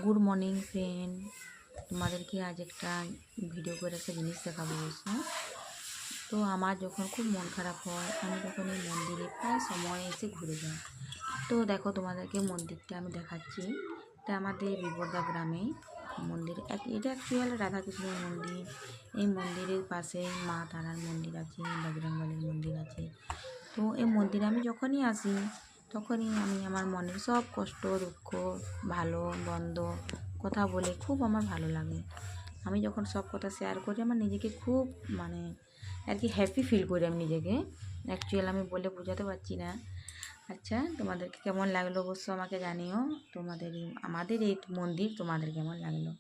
Good morning friend, তোমাদেরকে আজ একটা ভিডিও করে একটা জিনিস দেখাবো অবশ্য। তো আমার যখন খুব মন খারাপ হয় আমি তখন এই মন্দিরে প্রায় সময় এসে ঘুরে যাই। তো দেখো তোমাদেরকে মন্দিরটা আমি দেখাচ্ছি। এটা আমাদের বিবর্দা গ্রামে মন্দির, এটা অ্যাকচুয়াল রাধাকৃষ্ণের মন্দির। এই মন্দিরের পাশে মা তারার মন্দির আছে, বজরংবলীর মন্দির আছে। তো এই মন্দিরে আমি যখনই আসি তখনই আমি আমার মনের সব কষ্ট দুঃখ ভালো মন্দ কথা বলে খুব আমার ভালো লাগে। আমি যখন সব কথা শেয়ার করি আমার নিজেকে খুব আর কি হ্যাপি ফিল করি আমি নিজেকে। অ্যাকচুয়াল আমি বলে বোঝাতে পারছি না। আচ্ছা, তোমাদেরকে কেমন লাগলো অবশ্য আমাকে জানিও। আমাদের এই মন্দির তোমাদের কেমন লাগলো।